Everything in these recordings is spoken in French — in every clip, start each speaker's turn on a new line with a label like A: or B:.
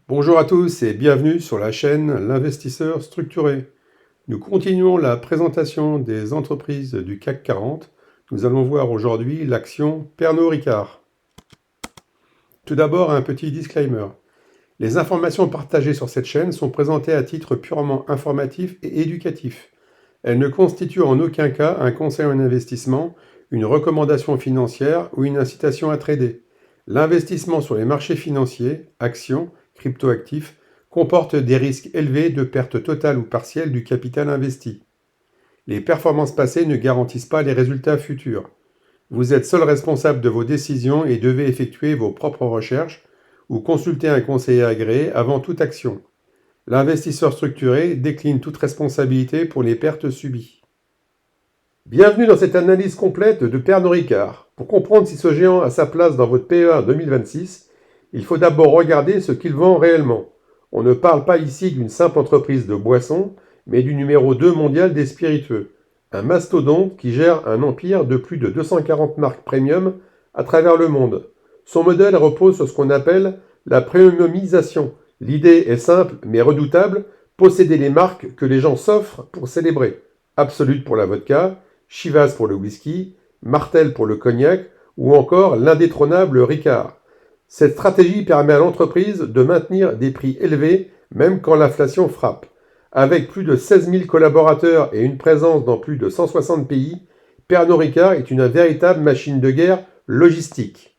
A: Bonjour à tous et bienvenue sur la chaîne L'Investisseur Structuré. Nous continuons la présentation des entreprises du CAC 40. Nous allons voir aujourd'hui l'action Pernod Ricard. Tout d'abord, un petit disclaimer. Les informations partagées sur cette chaîne sont présentées à titre purement informatif et éducatif. Elles ne constituent en aucun cas un conseil en investissement, une recommandation financière ou une incitation à trader. L'investissement sur les marchés financiers, actions, cryptoactifs, comporte des risques élevés de perte totale ou partielle du capital investi. Les performances passées ne garantissent pas les résultats futurs. Vous êtes seul responsable de vos décisions et devez effectuer vos propres recherches ou consulter un conseiller agréé avant toute action. L'investisseur structuré décline toute responsabilité pour les pertes subies. Bienvenue dans cette analyse complète de Pernod Ricard. Pour comprendre si ce géant a sa place dans votre PEA 2026, il faut d'abord regarder ce qu'il vend réellement. On ne parle pas ici d'une simple entreprise de boissons, mais du numéro 2 mondial des spiritueux. Un mastodonte qui gère un empire de plus de 240 marques premium à travers le monde. Son modèle repose sur ce qu'on appelle la premiumisation. L'idée est simple mais redoutable, posséder les marques que les gens s'offrent pour célébrer. Absolut pour la vodka, Chivas pour le whisky, Martell pour le cognac ou encore l'indétrônable Ricard. Cette stratégie permet à l'entreprise de maintenir des prix élevés même quand l'inflation frappe. Avec plus de 16 000 collaborateurs et une présence dans plus de 160 pays, Pernod Ricard est une véritable machine de guerre logistique.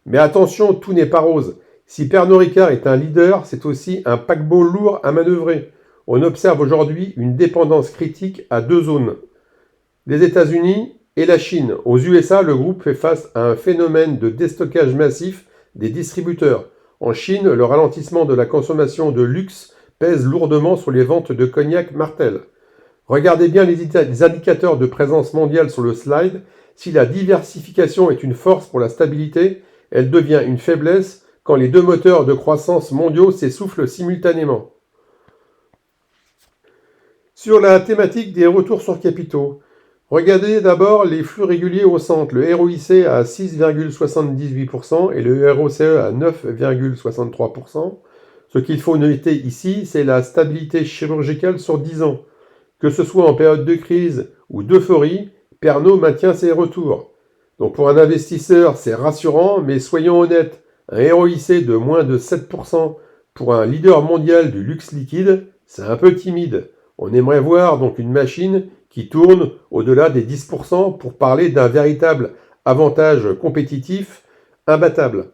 A: Mais attention, tout n'est pas rose. Si Pernod Ricard est un leader, c'est aussi un paquebot lourd à manœuvrer. On observe aujourd'hui une dépendance critique à deux zones. Les États-Unis et la Chine. Aux USA, le groupe fait face à un phénomène de déstockage massif des distributeurs. En Chine, le ralentissement de la consommation de luxe pèse lourdement sur les ventes de cognac Martell. Regardez bien les indicateurs de présence mondiale sur le slide. Si la diversification est une force pour la stabilité, elle devient une faiblesse quand les deux moteurs de croissance mondiaux s'essoufflent simultanément. Sur la thématique des retours sur capitaux, regardez d'abord les flux réguliers au centre, le ROIC à 6,78% et le ROCE à 9,63%. Ce qu'il faut noter ici, c'est la stabilité chirurgicale sur 10 ans. Que ce soit en période de crise ou d'euphorie, Pernod maintient ses retours. Donc pour un investisseur, c'est rassurant, mais soyons honnêtes, un ROIC de moins de 7% pour un leader mondial du luxe liquide, c'est un peu timide. On aimerait voir donc une machine qui tourne au-delà des 10% pour parler d'un véritable avantage compétitif imbattable.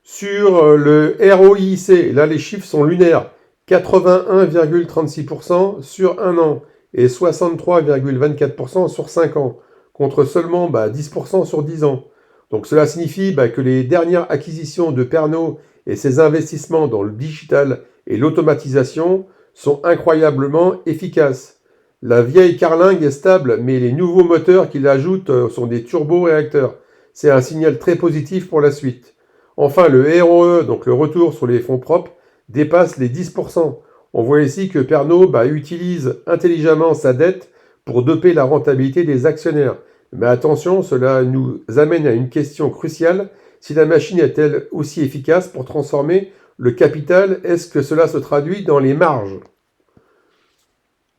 A: Sur le ROIC, là les chiffres sont lunaires, 81,36% sur un an et 63,24% sur 5 ans, contre seulement 10% sur 10 ans. Donc cela signifie que les dernières acquisitions de Pernod et ses investissements dans le digital et l'automatisation sont incroyablement efficaces. La vieille carlingue est stable, mais les nouveaux moteurs qu'il ajoute sont des turbo-réacteurs. C'est un signal très positif pour la suite. Enfin, le ROE, donc le retour sur les fonds propres, dépasse les 10%. On voit ici que Pernod utilise intelligemment sa dette pour doper la rentabilité des actionnaires. Mais attention, cela nous amène à une question cruciale. Si la machine est-elle aussi efficace pour transformer le capital, est-ce que cela se traduit dans les marges?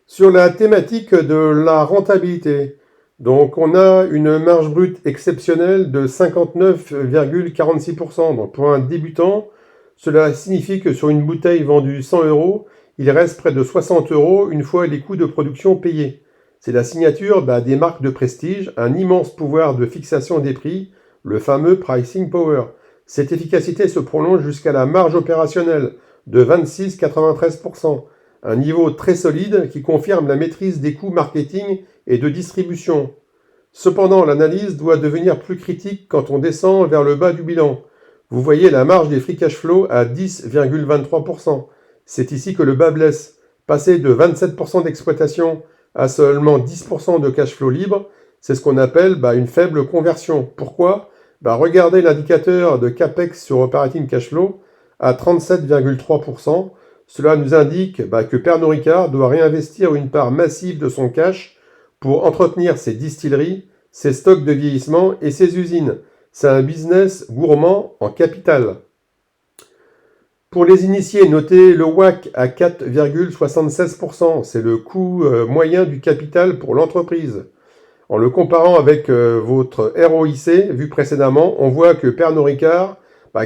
A: Sur la thématique de la rentabilité, donc on a une marge brute exceptionnelle de 59,46%. Donc pour un débutant, cela signifie que sur une bouteille vendue 100 euros, il reste près de 60 euros une fois les coûts de production payés. C'est la signature des marques de prestige, un immense pouvoir de fixation des prix, le fameux pricing power. Cette efficacité se prolonge jusqu'à la marge opérationnelle de 26,93%, un niveau très solide qui confirme la maîtrise des coûts marketing et de distribution. Cependant, l'analyse doit devenir plus critique quand on descend vers le bas du bilan. Vous voyez la marge des free cash flow à 10,23%. C'est ici que le bas blesse. Passer de 27% d'exploitation à seulement 10% de cash flow libre, c'est ce qu'on appelle une faible conversion. Pourquoi? Regardez l'indicateur de CAPEX sur operating cash flow à 37,3%. Cela nous indique que Pernod Ricard doit réinvestir une part massive de son cash pour entretenir ses distilleries, ses stocks de vieillissement et ses usines. C'est un business gourmand en capital. Pour les initiés, notez le WACC à 4,76%. C'est le coût moyen du capital pour l'entreprise. En le comparant avec votre ROIC vu précédemment, on voit que Pernod Ricard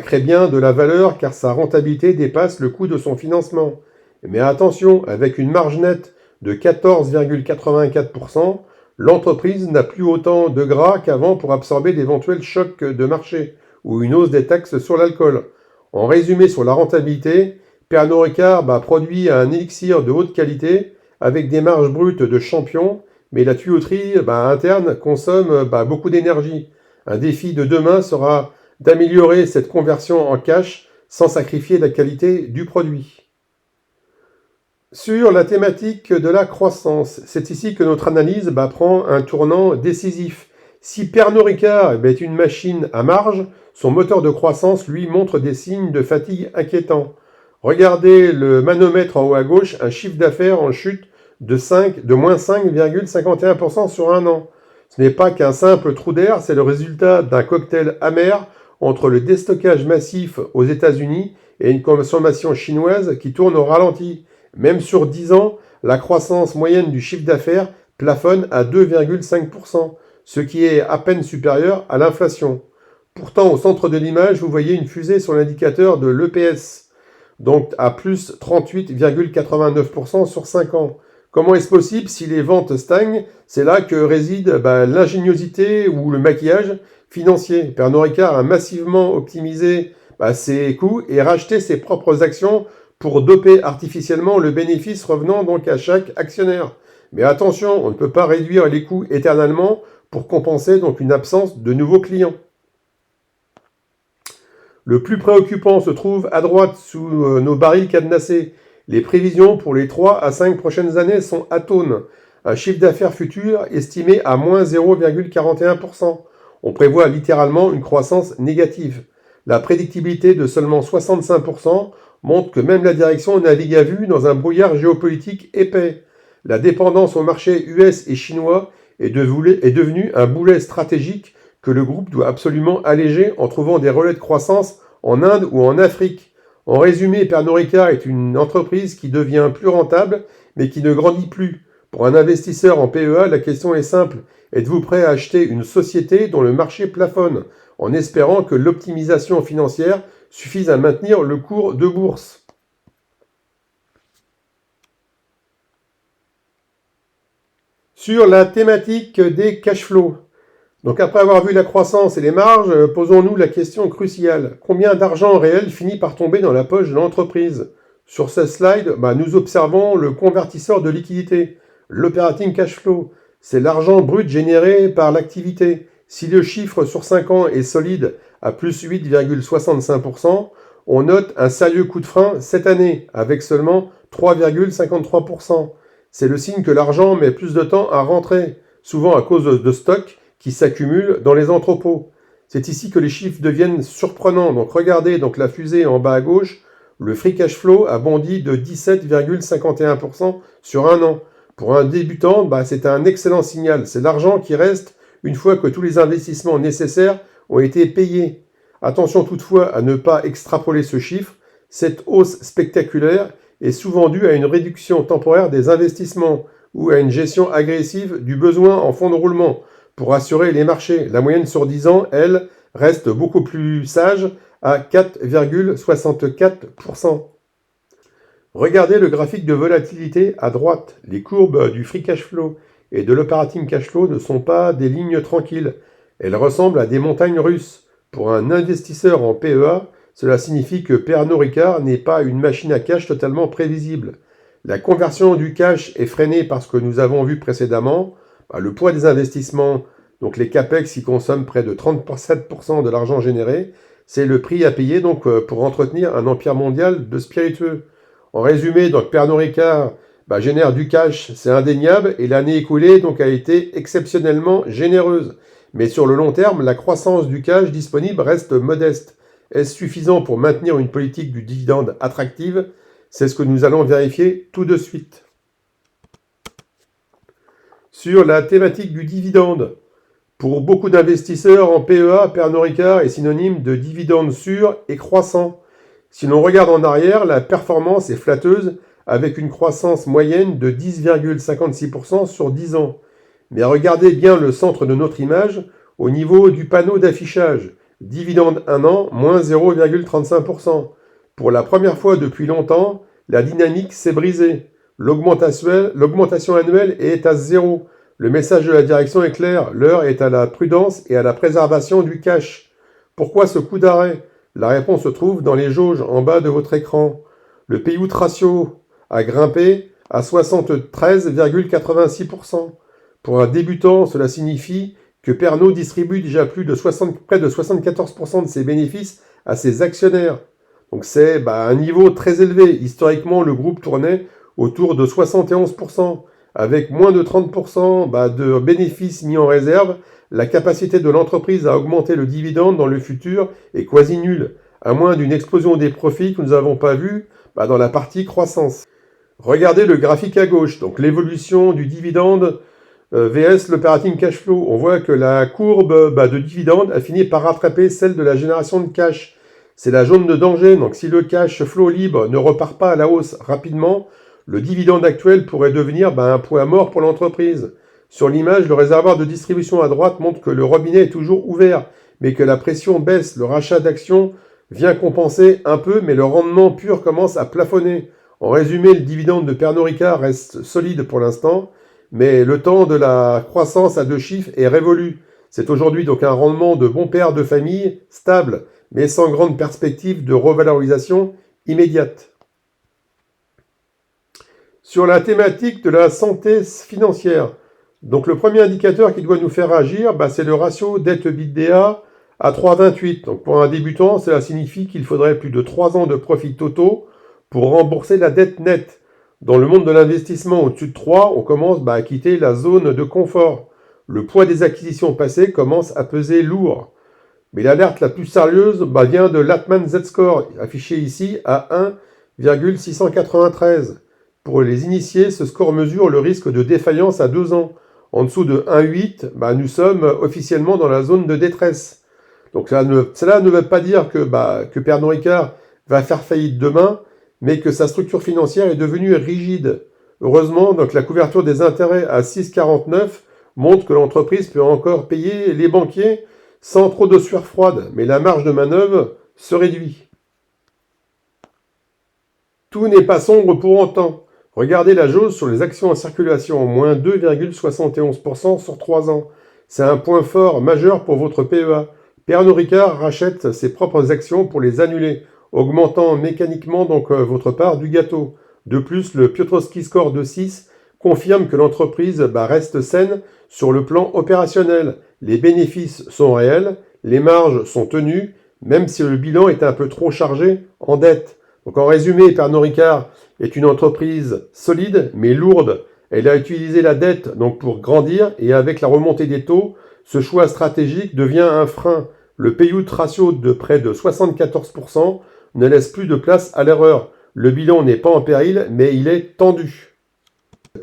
A: crée bien de la valeur car sa rentabilité dépasse le coût de son financement. Mais attention, avec une marge nette de 14,84%, l'entreprise n'a plus autant de gras qu'avant pour absorber d'éventuels chocs de marché ou une hausse des taxes sur l'alcool. En résumé sur la rentabilité, Pernod Ricard produit un élixir de haute qualité avec des marges brutes de champion, mais la tuyauterie interne consomme beaucoup d'énergie. Un défi de demain sera d'améliorer cette conversion en cash sans sacrifier la qualité du produit. Sur la thématique de la croissance, c'est ici que notre analyse prend un tournant décisif. Si Pernod Ricard est une machine à marge, son moteur de croissance lui montre des signes de fatigue inquiétants. Regardez le manomètre en haut à gauche, un chiffre d'affaires en chute de moins 5,51% sur un an. Ce n'est pas qu'un simple trou d'air, c'est le résultat d'un cocktail amer entre le déstockage massif aux États-Unis et une consommation chinoise qui tourne au ralenti. Même sur 10 ans, la croissance moyenne du chiffre d'affaires plafonne à 2,5%, ce qui est à peine supérieur à l'inflation. Pourtant, au centre de l'image, vous voyez une fusée sur l'indicateur de l'EPS, donc à plus 38,89% sur 5 ans. Comment est-ce possible si les ventes stagnent? C'est là que réside l'ingéniosité ou le maquillage financier. Pernod Ricard a massivement optimisé ses coûts et racheté ses propres actions pour doper artificiellement le bénéfice revenant donc à chaque actionnaire. Mais attention, on ne peut pas réduire les coûts éternellement pour compenser donc une absence de nouveaux clients. Le plus préoccupant se trouve à droite sous nos barils cadenassés. Les prévisions pour les 3 à 5 prochaines années sont atones. Un chiffre d'affaires futur estimé à moins 0,41%. On prévoit littéralement une croissance négative. La prédictibilité de seulement 65% montre que même la direction navigue à vue dans un brouillard géopolitique épais. La dépendance au marché US et chinois est devenue un boulet stratégique que le groupe doit absolument alléger en trouvant des relais de croissance en Inde ou en Afrique. En résumé, Pernod Ricard est une entreprise qui devient plus rentable, mais qui ne grandit plus. Pour un investisseur en PEA, la question est simple. Êtes-vous prêt à acheter une société dont le marché plafonne, en espérant que l'optimisation financière suffise à maintenir le cours de bourse? Sur la thématique des cash flows. Donc après avoir vu la croissance et les marges, posons-nous la question cruciale. Combien d'argent réel finit par tomber dans la poche de l'entreprise? Sur ce slide, nous observons le convertisseur de liquidité, l'operating cash flow. C'est l'argent brut généré par l'activité. Si le chiffre sur 5 ans est solide à plus 8,65%, on note un sérieux coup de frein cette année, avec seulement 3,53%. C'est le signe que l'argent met plus de temps à rentrer, souvent à cause de stocks qui s'accumulent dans les entrepôts. C'est ici que les chiffres deviennent surprenants. Donc regardez la fusée en bas à gauche, le free cash flow a bondi de 17,51% sur un an. Pour un débutant, c'est un excellent signal. C'est l'argent qui reste une fois que tous les investissements nécessaires ont été payés. Attention toutefois à ne pas extrapoler ce chiffre. Cette hausse spectaculaire est souvent due à une réduction temporaire des investissements ou à une gestion agressive du besoin en fonds de roulement pour assurer les marchés. La moyenne sur 10 ans, elle, reste beaucoup plus sage à 4,64%. Regardez le graphique de volatilité à droite. Les courbes du free cash flow et de l'operating cash flow ne sont pas des lignes tranquilles. Elles ressemblent à des montagnes russes. Pour un investisseur en PEA, cela signifie que Pernod Ricard n'est pas une machine à cash totalement prévisible. La conversion du cash est freinée par ce que nous avons vu précédemment. Le poids des investissements, donc les capex qui consomment près de 37% de l'argent généré, c'est le prix à payer pour entretenir un empire mondial de spiritueux. En résumé, Pernod Ricard génère du cash, c'est indéniable, et l'année écoulée a été exceptionnellement généreuse. Mais sur le long terme, la croissance du cash disponible reste modeste. Est-ce suffisant pour maintenir une politique du dividende attractive? C'est ce que nous allons vérifier tout de suite. Sur la thématique du dividende, pour beaucoup d'investisseurs en PEA, Pernod Ricard est synonyme de dividende sûr et croissant. Si l'on regarde en arrière, la performance est flatteuse avec une croissance moyenne de 10,56% sur 10 ans. Mais regardez bien le centre de notre image au niveau du panneau d'affichage. Dividende 1 an, moins 0,35%. Pour la première fois depuis longtemps, la dynamique s'est brisée. L'augmentation annuelle est à zéro. Le message de la direction est clair, l'heure est à la prudence et à la préservation du cash. Pourquoi ce coup d'arrêt? La réponse se trouve dans les jauges en bas de votre écran. Le payout ratio a grimpé à 73,86%. Pour un débutant, cela signifie que Pernod distribue déjà près de 74% de ses bénéfices à ses actionnaires. Donc c'est un niveau très élevé. Historiquement, le groupe tournait autour de 71%. Avec moins de 30% de bénéfices mis en réserve, la capacité de l'entreprise à augmenter le dividende dans le futur est quasi nulle, à moins d'une explosion des profits que nous n'avons pas vue dans la partie croissance. Regardez le graphique à gauche, donc l'évolution du dividende VS l'operating cash flow. On voit que la courbe de dividende a fini par rattraper celle de la génération de cash. C'est la zone de danger, donc si le cash flow libre ne repart pas à la hausse rapidement, le dividende actuel pourrait devenir un point mort pour l'entreprise. Sur l'image, le réservoir de distribution à droite montre que le robinet est toujours ouvert, mais que la pression baisse. Le rachat d'actions vient compenser un peu, mais le rendement pur commence à plafonner. En résumé, le dividende de Pernod Ricard reste solide pour l'instant, mais le temps de la croissance à 2 chiffres est révolu. C'est aujourd'hui donc un rendement de bon père de famille, stable, mais sans grande perspective de revalorisation immédiate. Sur la thématique de la santé financière, donc le premier indicateur qui doit nous faire agir, c'est le ratio dette-EBITDA à 3,28. Donc pour un débutant, cela signifie qu'il faudrait plus de 3 ans de profits totaux pour rembourser la dette nette. Dans le monde de l'investissement au-dessus de 3, on commence à quitter la zone de confort. Le poids des acquisitions passées commence à peser lourd. Mais l'alerte la plus sérieuse vient de l'Atman Z-Score, affiché ici à 1,693. Pour les initiés, ce score mesure le risque de défaillance à 2 ans. En dessous de 1,8, nous sommes officiellement dans la zone de détresse. Donc cela ne veut pas dire que Pernod Ricard va faire faillite demain, mais que sa structure financière est devenue rigide. Heureusement, donc la couverture des intérêts à 6,49 montre que l'entreprise peut encore payer les banquiers sans trop de sueur froide, mais la marge de manœuvre se réduit. Tout n'est pas sombre pour autant. Regardez la jauge sur les actions en circulation, en moins 2,71% sur 3 ans. C'est un point fort majeur pour votre PEA. Pernod Ricard rachète ses propres actions pour les annuler, augmentant mécaniquement donc votre part du gâteau. De plus, le Piotrowski Score de 6 confirme que l'entreprise reste saine sur le plan opérationnel. Les bénéfices sont réels, les marges sont tenues, même si le bilan est un peu trop chargé en dette. Donc en résumé, Pernod Ricard est une entreprise solide mais lourde. Elle a utilisé la dette donc pour grandir et avec la remontée des taux, ce choix stratégique devient un frein. Le payout ratio de près de 74% ne laisse plus de place à l'erreur. Le bilan n'est pas en péril, mais il est tendu.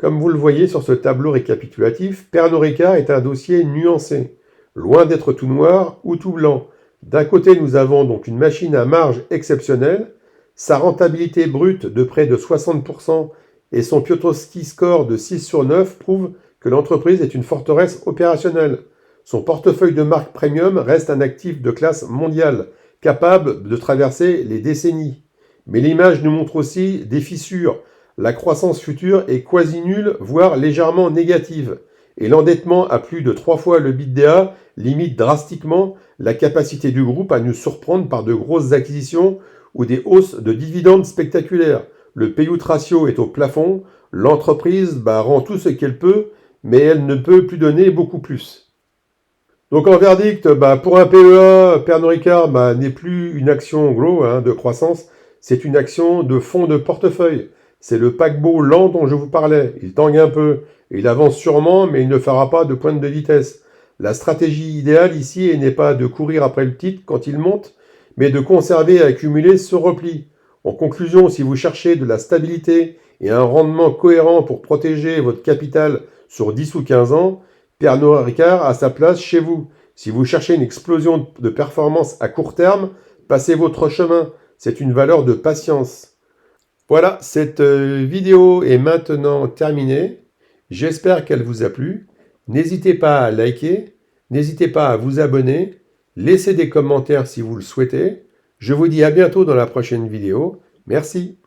A: Comme vous le voyez sur ce tableau récapitulatif, Pernod Ricard est un dossier nuancé, loin d'être tout noir ou tout blanc. D'un côté, nous avons donc une machine à marge exceptionnelle, sa rentabilité brute de près de 60% et son Piotrowski Score de 6 sur 9 prouvent que l'entreprise est une forteresse opérationnelle. Son portefeuille de marque premium reste un actif de classe mondiale, capable de traverser les décennies. Mais l'image nous montre aussi des fissures. La croissance future est quasi nulle, voire légèrement négative. Et l'endettement à plus de 3 fois le EBITDA limite drastiquement la capacité du groupe à nous surprendre par de grosses acquisitions ou des hausses de dividendes spectaculaires. Le payout ratio est au plafond, l'entreprise rend tout ce qu'elle peut, mais elle ne peut plus donner beaucoup plus. Donc en verdict, pour un PEA, Pernod Ricard n'est plus une action grow de croissance, c'est une action de fonds de portefeuille. C'est le paquebot lent dont je vous parlais. Il tangue un peu, il avance sûrement, mais il ne fera pas de pointe de vitesse. La stratégie idéale ici n'est pas de courir après le titre quand il monte, mais de conserver et accumuler ce repli. En conclusion, si vous cherchez de la stabilité et un rendement cohérent pour protéger votre capital sur 10 ou 15 ans, Pernod Ricard a sa place chez vous. Si vous cherchez une explosion de performance à court terme, passez votre chemin. c'est une valeur de patience. Voilà, cette vidéo est maintenant terminée. J'espère qu'elle vous a plu. N'hésitez pas à liker, n'hésitez pas à vous abonner, laissez des commentaires si vous le souhaitez. Je vous dis à bientôt dans la prochaine vidéo. Merci.